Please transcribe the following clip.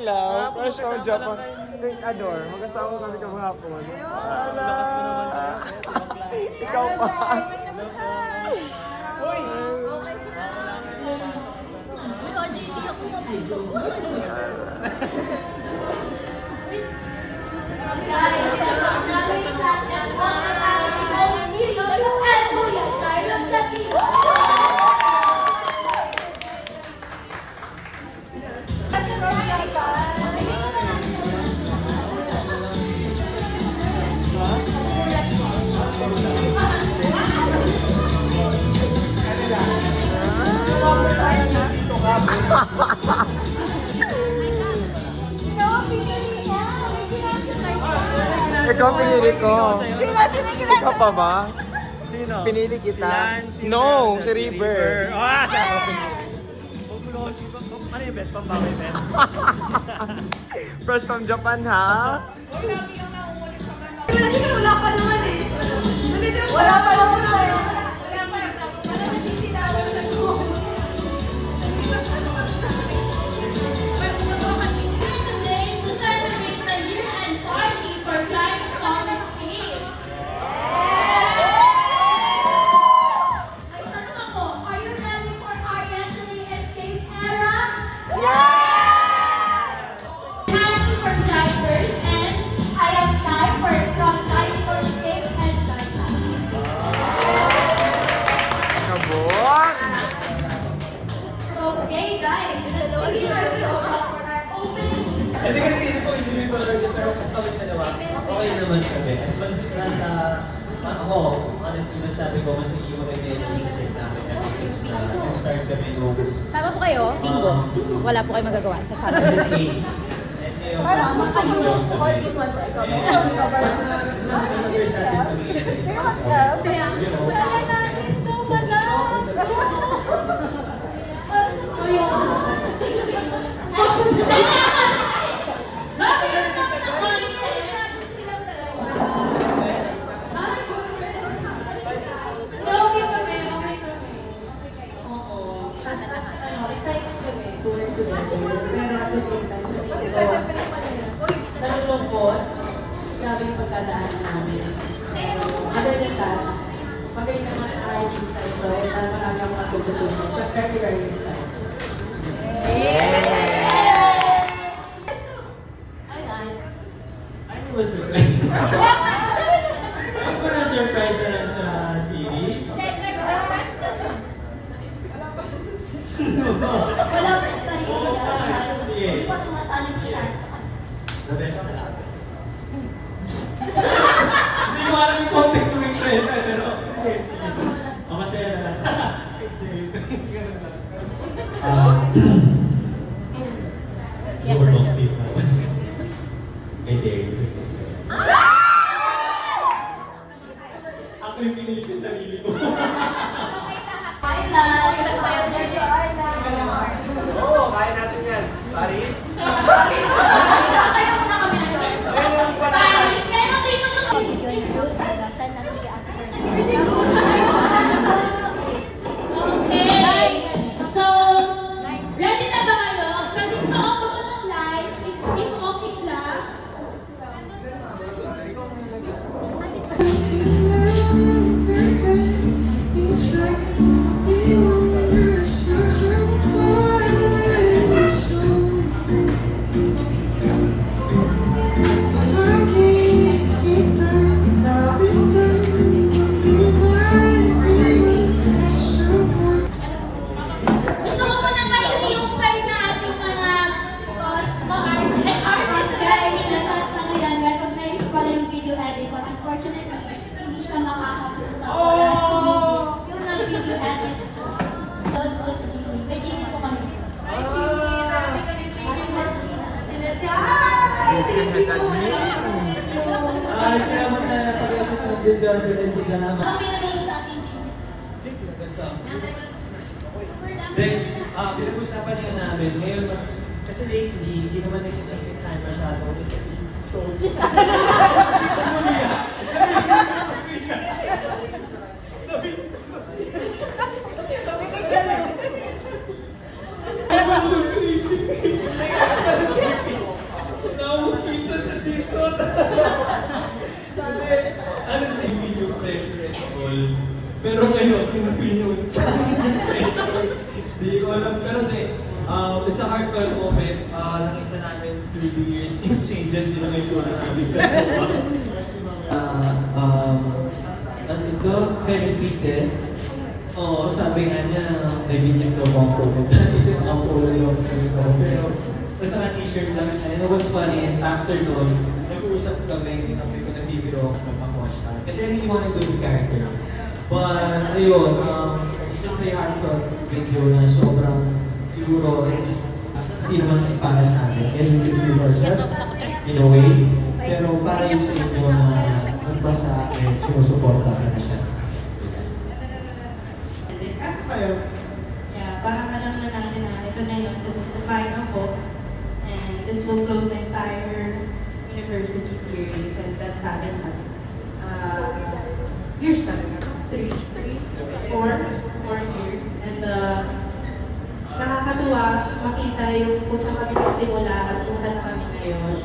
lang. Fresh from magkasama Japan. lang kayo. Think Ador, magkasama kami kahapon. Lakas mo naman sa'yo. Ikaw pa. Uy! Ikaw pinili ko. Sino Ikaw pa ba? Sino? Pinili kita. Si Lance, si No, Lance, si River. Ah, sa akin. Huwag mo naman si ano yung bet? Pambawi bet? Fresh from Japan, ha? Wala pa naman eh. Wala pa naman siya. Kabon! Okay, guys, let's begin our program for our opening. Hindi kasi ito, individual order, pero kung kami dalawa, okay naman kami. As mas nasa, ako, honestly, masabi ko, mas naiiwan kami yung intake namin. Yung start kami nung... Sama po kayo? Bingo. Wala po kayo magagawa sa Sabado. Parang gusto mo yung all in one sa ikaw. Mas na-understand din kami. Kaya natin ito, madam! Nalulungkot, grabe yung pagkadaan namin. Other than that, magaling naman ang artista ito at marami akong matututunan. So, very, very excited. Ano ba surprise? Ano ba na-surprise na lang sa series? Wala pa sa sarili. Sige. Hindi pa sumasali si Chance. The best na lang. Hindi ko alam yung context ng eksena, pero okay, sige. O, masaya na lang. You were both people. I dare you to this. Ako yung pinili ko sa sarili ko. Oo, kaya natin yan. Paris? tayo muna kami na doon. Paris, meron dito na kami. Video yung road, saan natin si Ate Okay. So, ready na ba kayo? Pwede ko ako po ng lights. If okay lang. Gusto ko muna may yung side na ating mga artists. Guys, let us recognize pala yung video editor. Unfortunately, hindi siya makakapunta. Yung nag-video edit. Lods was Gini. May Gini po kami. Siya mo sa pag-ibig ng video din si Ganama. Okay na rin sa ating Then, pinag-usapan din namin, ngayon mas, kasi lately, hindi naman nagsisakit sa akin masyado. So, all. Pero ngayon, pinapil niyo ulit sa akin. Hindi ko alam. Pero hindi. It's a heartfelt moment. Nakita namin through the years, yung changes din ang itsura namin. Ano ito? Chemistry test. Oo, sabi nga niya, may binyag daw bang photo. Isip ang photo yung pero basta na t-shirt lang siya. And what's funny is after noon, nag-uusap kami, sabi ko nabibiro ako mag-wash out. Kasi I really wanna do the character. But ayun, it's just a heartfelt video na sobrang siguro, it's just hindi naman para sa akin. Yes, we can do ourselves in a way. Pero para yung sa inyo na magbasa akin, sinusuporta ka na siya. Yeah, parang alam na natin na ito na yun. This is the final book. And this will close the entire university series. And that's happened sa years talaga. 4 years. And nakakatuwa makita yung kung saan kami nagsimula at kung saan kami ngayon.